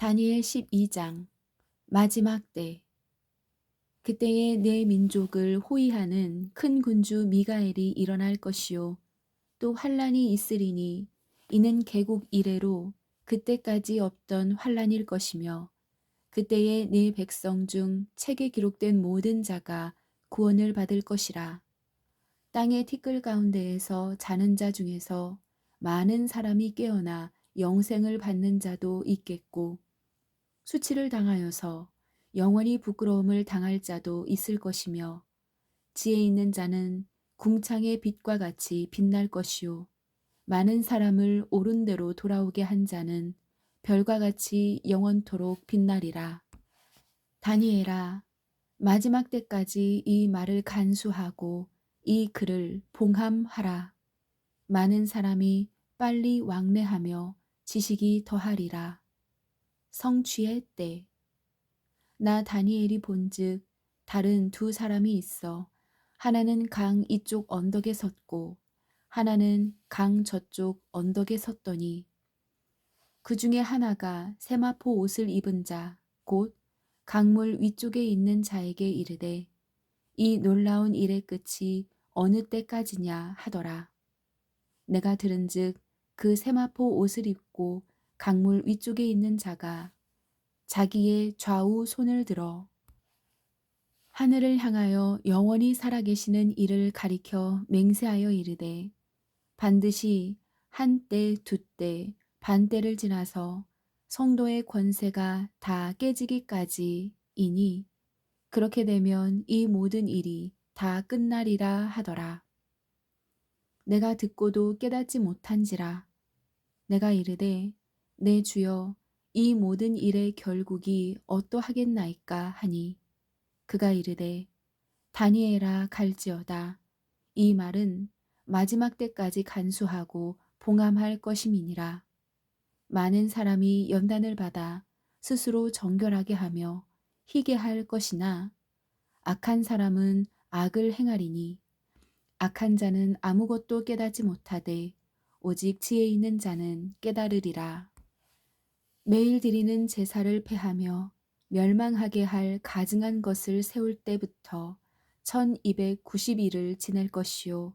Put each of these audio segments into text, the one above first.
다니엘 12장 마지막 때. 그때에 내 민족을 호위하는 큰 군주 미가엘이 일어날 것이요 또 환란이 있으리니 이는 개국 이래로 그때까지 없던 환란일 것이며 그때에 내 백성 중 책에 기록된 모든 자가 구원을 받을 것이라. 땅의 티끌 가운데에서 자는 자 중에서 많은 사람이 깨어나 영생을 받는 자도 있겠고 수치를 당하여서 영원히 부끄러움을 당할 자도 있을 것이며 지혜 있는 자는 궁창의 빛과 같이 빛날 것이요 많은 사람을 옳은 대로 돌아오게 한 자는 별과 같이 영원토록 빛나리라. 다니엘아, 마지막 때까지 이 말을 간수하고 이 글을 봉함하라. 많은 사람이 빨리 왕래하며 지식이 더하리라. 성취의 때. 나 다니엘이 본즉 다른 두 사람이 있어 하나는 강 이쪽 언덕에 섰고 하나는 강 저쪽 언덕에 섰더니 그 중에 하나가 세마포 옷을 입은 자 곧 강물 위쪽에 있는 자에게 이르되 이 놀라운 일의 끝이 어느 때까지냐 하더라. 내가 들은즉 그 세마포 옷을 입고 강물 위쪽에 있는 자가 자기의 좌우 손을 들어 하늘을 향하여 영원히 살아계시는 이를 가리켜 맹세하여 이르되 반드시 한때 두때 반때를 지나서 성도의 권세가 다 깨지기까지이니 그렇게 되면 이 모든 일이 다 끝나리라 하더라. 내가 듣고도 깨닫지 못한지라. 내가 이르되 내 주여 이 모든 일의 결국이 어떠하겠나이까 하니 그가 이르되 다니엘아 갈지어다. 이 말은 마지막 때까지 간수하고 봉함할 것임이니라. 많은 사람이 연단을 받아 스스로 정결하게 하며 희게 할 것이나 악한 사람은 악을 행하리니 악한 자는 아무것도 깨닫지 못하되 오직 지혜 있는 자는 깨달으리라. 매일 드리는 제사를 폐하며 멸망하게 할 가증한 것을 세울 때부터 1290일을 지낼 것이요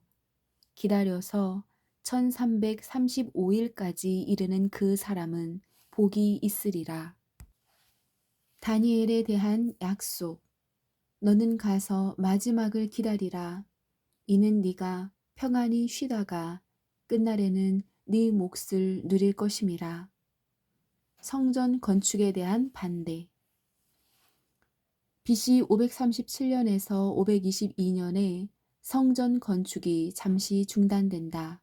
기다려서 1335일까지 이르는 그 사람은 복이 있으리라. 다니엘에 대한 약속. 너는 가서 마지막을 기다리라. 이는 네가 평안히 쉬다가 끝날에는 네 몫을 누릴 것임이라. 성전 건축에 대한 반대. BC 537년에서 522년에 성전 건축이 잠시 중단된다.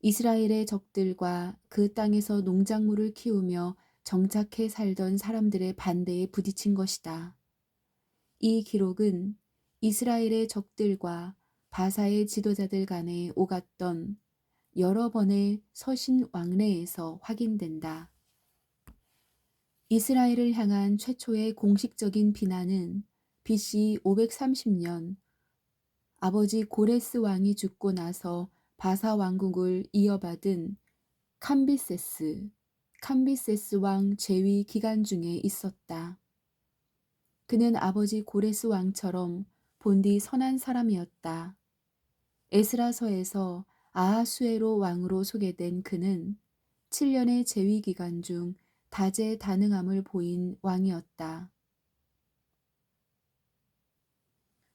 이스라엘의 적들과 그 땅에서 농작물을 키우며 정착해 살던 사람들의 반대에 부딪힌 것이다. 이 기록은 이스라엘의 적들과 바사의 지도자들 간에 오갔던 여러 번의 서신 왕래에서 확인된다. 이스라엘을 향한 최초의 공식적인 비난은 BC 530년 아버지 고레스 왕이 죽고 나서 바사 왕국을 이어받은 캄비세스 왕 재위 기간 중에 있었다. 그는 아버지 고레스 왕처럼 본디 선한 사람이었다. 에스라서에서 아하수에로 왕으로 소개된 그는 7년의 재위 기간 중 다재다능함을 보인 왕이었다.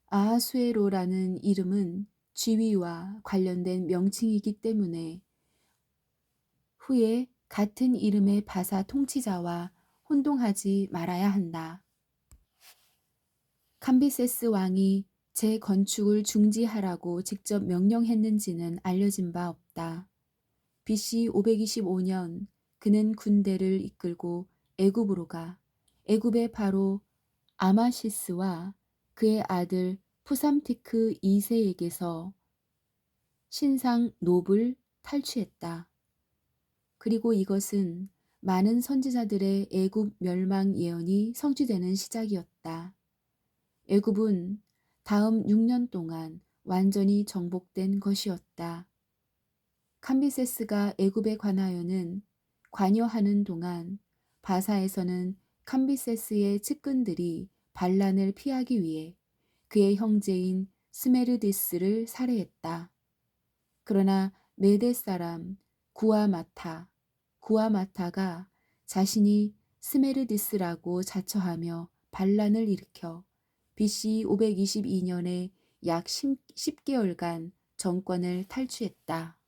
아하수에로라는 이름은 지위와 관련된 명칭이기 때문에 후에 같은 이름의 바사 통치자와 혼동하지 말아야 한다. 캄비세스 왕이 재건축을 중지하라고 직접 명령했는지는 알려진 바 없다. BC 525년 그는 군대를 이끌고 애굽으로 가 애굽의 바로 아마시스와 그의 아들 푸삼티크 2세에게서 신상 놉을 탈취했다. 그리고 이것은 많은 선지자들의 애굽 멸망 예언이 성취되는 시작이었다. 애굽은 다음 6년 동안 완전히 정복된 것이었다. 캄비세스가 애굽에 관하여는 관여하는 동안 바사에서는 캄비세스의 측근들이 반란을 피하기 위해 그의 형제인 스메르디스를 살해했다. 그러나 메대 사람 구아마타가 자신이 스메르디스라고 자처하며 반란을 일으켜 BC 522년에 약 10개월간 정권을 탈취했다.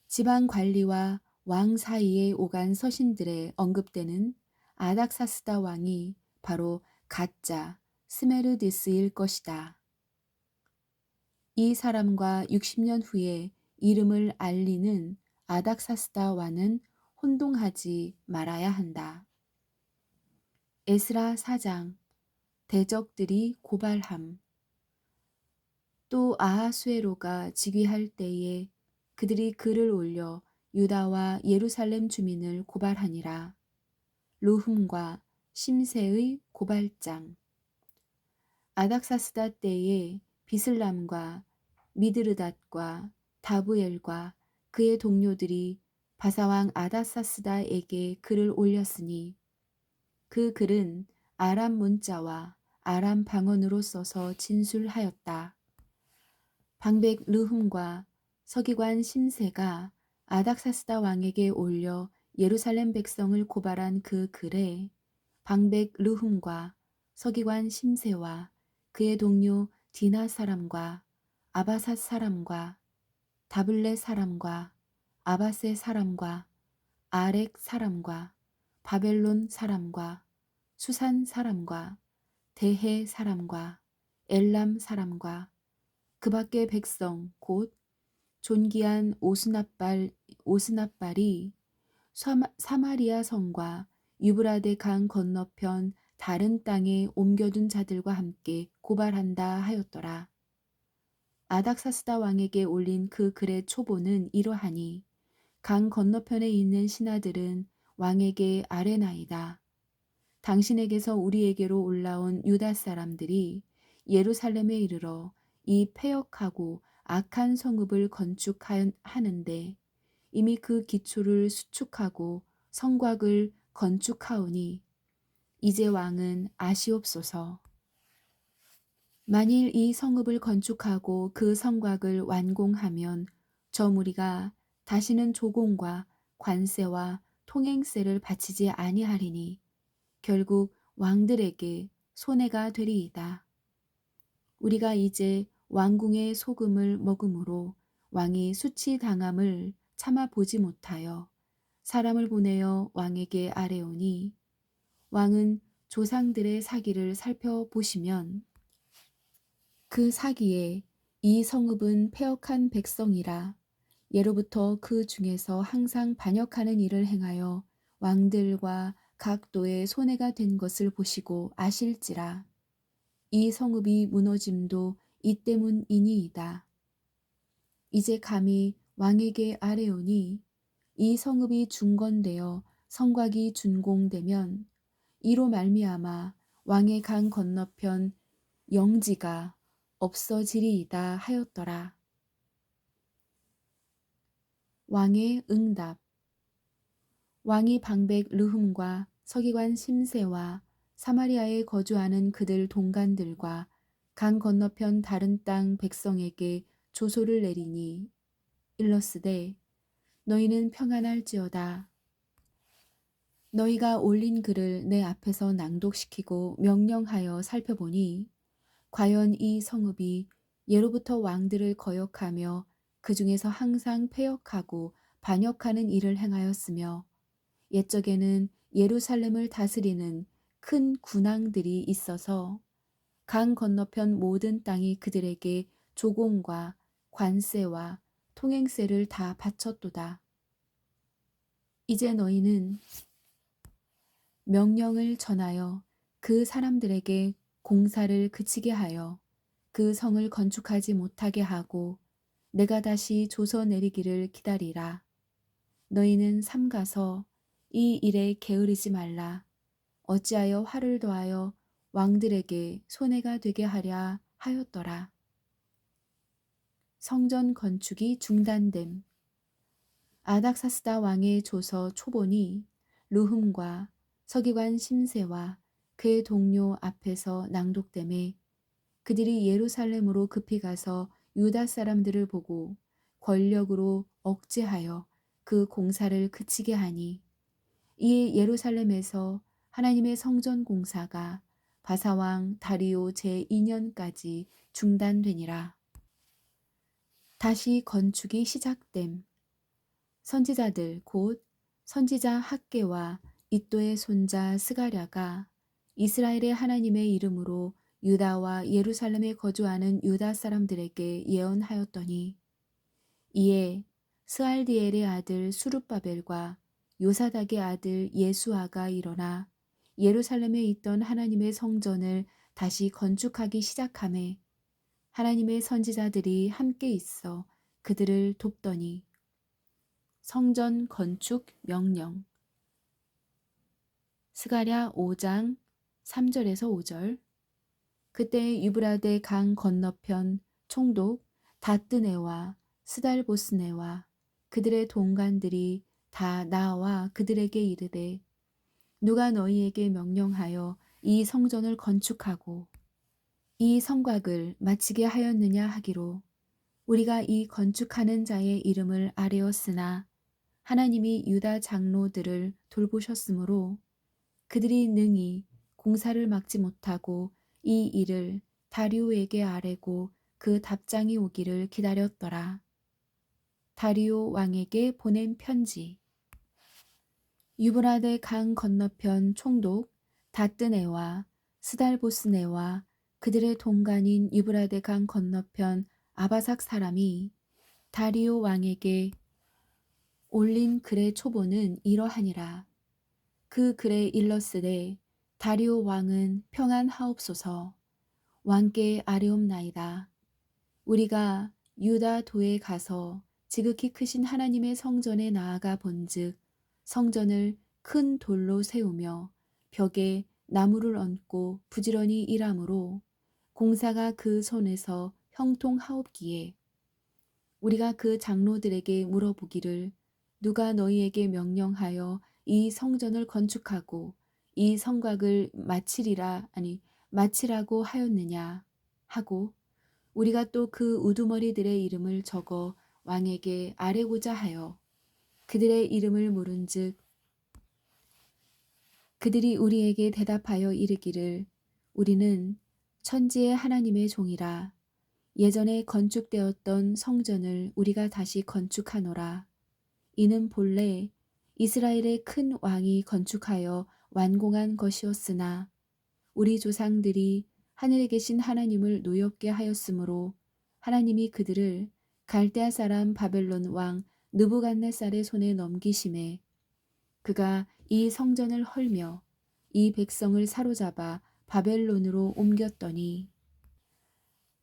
지방 관리와 왕 사이에 오간 서신들에 언급되는 아닥사스다 왕이 바로 가짜 스메르디스일 것이다. 이 사람과 60년 후에 이름을 알리는 아닥사스다와는 혼동하지 말아야 한다. 에스라 4장 대적들이 고발함. 또 아하수에로가 즉위할 때에 그들이 글을 올려 유다와 예루살렘 주민을 고발하니라. 루흠과 심세의 고발장. 아닥사스다 때에 비슬람과 미드르닷과 다부엘과 그의 동료들이 바사왕 아닥사스다에게 글을 올렸으니 그 글은 아람 문자와 아람 방언으로 써서 진술하였다. 방백 르흠과 서기관 심세가 아닥사스다 왕에게 올려 예루살렘 백성을 고발한 그 글에 방백 르흠과 서기관 심세와 그의 동료 디나 사람과 아바삿 사람과 다블레 사람과 아바세 사람과 아렉 사람과 바벨론 사람과 수산 사람과 대해 사람과 엘람 사람과 그 밖의 백성 곧 존귀한 오스납발이 사마리아 성과 유브라데 강 건너편 다른 땅에 옮겨둔 자들과 함께 고발한다 하였더라. 아닥사스다 왕에게 올린 그 글의 초보는 이러하니 강 건너편에 있는 신하들은 왕에게 아뢰나이다. 당신에게서 우리에게로 올라온 유다 사람들이 예루살렘에 이르러 이 패역하고 악한 성읍을 건축하는데 이미 그 기초를 수축하고 성곽을 건축하오니 이제 왕은 아시옵소서. 만일 이 성읍을 건축하고 그 성곽을 완공하면 저 무리가 다시는 조공과 관세와 통행세를 바치지 아니하리니 결국 왕들에게 손해가 되리이다. 우리가 이제 왕궁의 소금을 먹음으로 왕이 수치당함을 참아 보지 못하여 사람을 보내어 왕에게 아뢰오니 왕은 조상들의 사기를 살펴보시면 그 사기에 이 성읍은 패역한 백성이라 예로부터 그 중에서 항상 반역하는 일을 행하여 왕들과 각도의 손해가 된 것을 보시고 아실지라. 이 성읍이 무너짐도 이 때문이니이다. 이제 감히 왕에게 아뢰오니 이 성읍이 중건되어 성곽이 준공되면 이로 말미암아 왕의 강 건너편 영지가 없어지리이다 하였더라. 왕의 응답. 왕이 방백 르흠과 서기관 심세와 사마리아에 거주하는 그들 동간들과 강 건너편 다른 땅 백성에게 조소를 내리니 일러스되 너희는 평안할지어다. 너희가 올린 글을 내 앞에서 낭독시키고 명령하여 살펴보니 과연 이 성읍이 예로부터 왕들을 거역하며 그 중에서 항상 패역하고 반역하는 일을 행하였으며 옛적에는 예루살렘을 다스리는 큰 군왕들이 있어서 강 건너편 모든 땅이 그들에게 조공과 관세와 통행세를 다 바쳤도다. 이제 너희는 명령을 전하여 그 사람들에게 공사를 그치게 하여 그 성을 건축하지 못하게 하고 내가 다시 조서 내리기를 기다리라. 너희는 삼가서 이 일에 게으르지 말라. 어찌하여 화를 더하여 왕들에게 손해가 되게 하랴 하였더라. 성전 건축이 중단됨. 아닥사스다 왕의 조서 초본이 르훔과 서기관 심세와 그의 동료 앞에서 낭독되매 그들이 예루살렘으로 급히 가서 유다 사람들을 보고 권력으로 억제하여 그 공사를 그치게 하니 이에 예루살렘에서 하나님의 성전 공사가 바사왕 다리오 제2년까지 중단되니라. 다시 건축이 시작됨. 선지자들 곧 선지자 학개와 이또의 손자 스가랴가 이스라엘의 하나님의 이름으로 유다와 예루살렘에 거주하는 유다 사람들에게 예언하였더니 이에 스알디엘의 아들 수룹바벨과 요사닥의 아들 예수아가 일어나 예루살렘에 있던 하나님의 성전을 다시 건축하기 시작하매 하나님의 선지자들이 함께 있어 그들을 돕더니 성전 건축 명령 스가랴 5장 3절에서 5절. 그때 유브라데 강 건너편 총독 다뜨네와 스달보스네와 그들의 동관들이 다 나와 그들에게 이르되 누가 너희에게 명령하여 이 성전을 건축하고 이 성곽을 마치게 하였느냐 하기로 우리가 이 건축하는 자의 이름을 아뢰었으나 하나님이 유다 장로들을 돌보셨으므로 그들이 능히 공사를 막지 못하고 이 일을 다리오에게 아뢰고 그 답장이 오기를 기다렸더라. 다리오 왕에게 보낸 편지. 유브라데 강 건너편 총독 다뜨네와 스달보스네와 그들의 동간인 유브라데 강 건너편 아바삭 사람이 다리오 왕에게 올린 글의 초보는 이러하니라. 그 글에 일렀으되 다리오 왕은 평안하옵소서. 왕께 아뢰옵나이다. 우리가 유다 도에 가서 지극히 크신 하나님의 성전에 나아가 본즉 성전을 큰 돌로 세우며 벽에 나무를 얹고 부지런히 일하므로 공사가 그 손에서 형통하옵기에 우리가 그 장로들에게 물어보기를 누가 너희에게 명령하여 이 성전을 건축하고 이 성곽을 마치라고 하였느냐 하고 우리가 또 그 우두머리들의 이름을 적어 왕에게 아뢰고자 하여 그들의 이름을 물은즉 그들이 우리에게 대답하여 이르기를 우리는 천지의 하나님의 종이라 예전에 건축되었던 성전을 우리가 다시 건축하노라. 이는 본래 이스라엘의 큰 왕이 건축하여 완공한 것이었으나 우리 조상들이 하늘에 계신 하나님을 노엽게 하였으므로 하나님이 그들을 갈대아 사람 바벨론 왕 느부갓네살의 손에 넘기심에 그가 이 성전을 헐며 이 백성을 사로잡아 바벨론으로 옮겼더니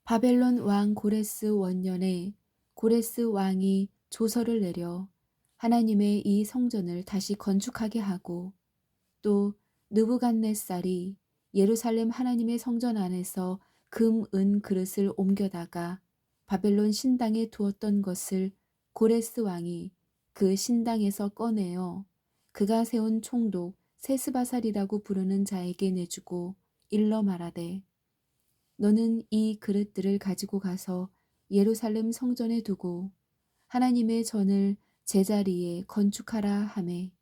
바벨론 왕 고레스 원년에 고레스 왕이 조서를 내려 하나님의 이 성전을 다시 건축하게 하고 또 느부갓네살이 예루살렘 하나님의 성전 안에서 금, 은 그릇을 옮겨다가 바벨론 신당에 두었던 것을 고레스 왕이 그 신당에서 꺼내어 그가 세운 총독 세스바살이라고 부르는 자에게 내주고 일러 말하되 너는 이 그릇들을 가지고 가서 예루살렘 성전에 두고 하나님의 전을 제자리에 건축하라 하매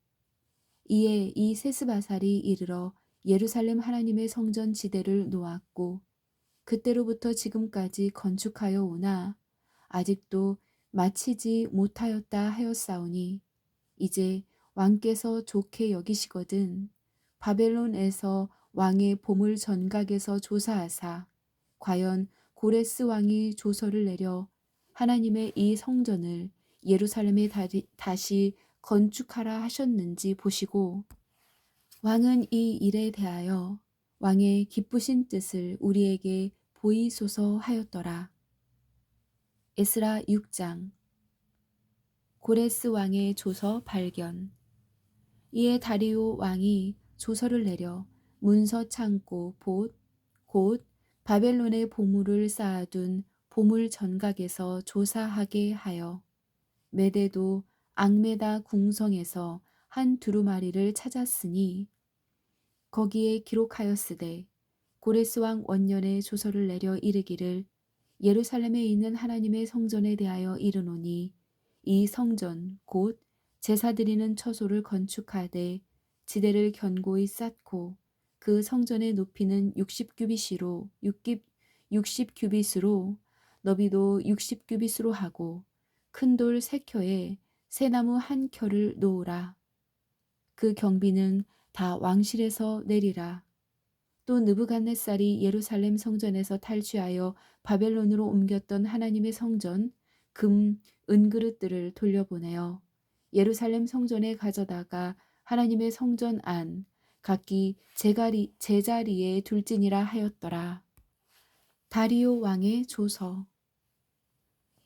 이에 이 세스바살이 이르러 예루살렘 하나님의 성전 지대를 놓았고 그때로부터 지금까지 건축하여 오나 아직도 마치지 못하였다 하였사오니 이제 왕께서 좋게 여기시거든 바벨론에서 왕의 보물 전각에서 조사하사 과연 고레스 왕이 조서를 내려 하나님의 이 성전을 예루살렘에 다시 건축하라 하셨는지 보시고 왕은 이 일에 대하여 왕의 기쁘신 뜻을 우리에게 보이소서 하였더라. 에스라 6장. 고레스 왕의 조서 발견. 이에 다리오 왕이 조서를 내려 문서 창고 곧 바벨론의 보물을 쌓아둔 보물 전각에서 조사하게 하여 메데도 앙메다 궁성에서 한 두루마리를 찾았으니 거기에 기록하였으되 고레스 왕 원년에 조서를 내려 이르기를 예루살렘에 있는 하나님의 성전에 대하여 이르노니 이 성전 곧 제사 드리는 처소를 건축하되 지대를 견고히 쌓고 그 성전의 높이는 60규빗으로 너비도 60규빗으로 하고 큰 돌 세 켜에 새나무 한 켜를 놓으라. 그 경비는 다 왕실에서 내리라. 또 느부갓네살이 예루살렘 성전에서 탈취하여 바벨론으로 옮겼던 하나님의 성전 금, 은그릇들을 돌려보내어 예루살렘 성전에 가져다가 하나님의 성전 안 각기 제자리에 둘지니라 하였더라. 다리오 왕의 조서.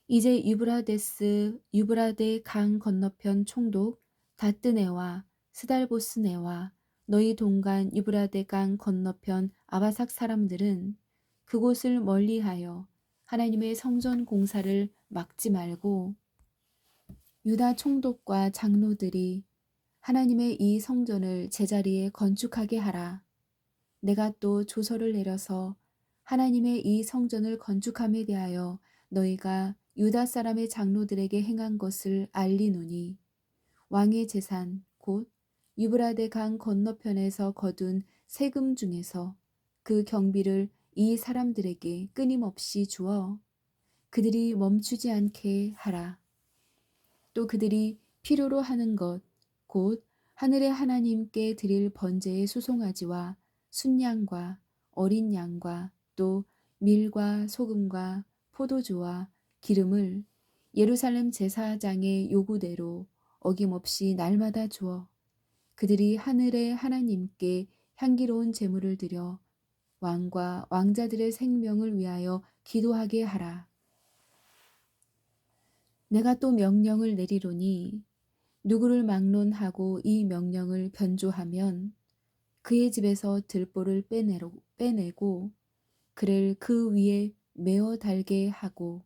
이제 유브라데 강 건너편 총독 다뜨네와 스달보스네와 너희 동간 유브라데 강 건너편 아바삭 사람들은 그곳을 멀리하여 하나님의 성전 공사를 막지 말고 유다 총독과 장로들이 하나님의 이 성전을 제자리에 건축하게 하라. 내가 또 조서를 내려서 하나님의 이 성전을 건축함에 대하여 너희가 유다 사람의 장로들에게 행한 것을 알리노니 왕의 재산 곧 유브라데 강 건너편에서 거둔 세금 중에서 그 경비를 이 사람들에게 끊임없이 주어 그들이 멈추지 않게 하라. 또 그들이 필요로 하는 것 곧 하늘의 하나님께 드릴 번제의 수송아지와 순양과 어린 양과 또 밀과 소금과 포도주와 기름을 예루살렘 제사장의 요구대로 어김없이 날마다 주어 그들이 하늘의 하나님께 향기로운 제물을 드려 왕과 왕자들의 생명을 위하여 기도하게 하라. 내가 또 명령을 내리로니 누구를 막론하고 이 명령을 변조하면 그의 집에서 들보를 빼내고 그를 그 위에 메어 달게 하고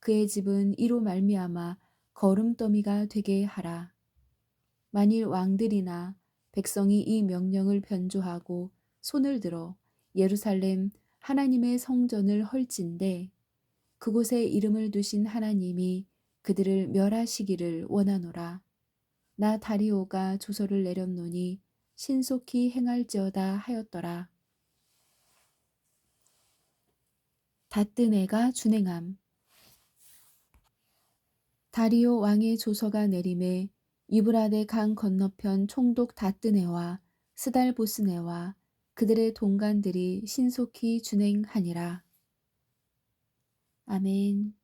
그의 집은 이로 말미암아 거름더미가 되게 하라. 만일 왕들이나 백성이 이 명령을 변조하고 손을 들어 예루살렘 하나님의 성전을 헐진대 그곳에 이름을 두신 하나님이 그들을 멸하시기를 원하노라. 나 다리오가 조서를 내렸노니 신속히 행할지어다 하였더라. 다뜨네가 준행함. 다리오 왕의 조서가 내림에 유브라데 강 건너편 총독 다뜨네와 스달보스네와 그들의 동관들이 신속히 준행하니라. 아멘.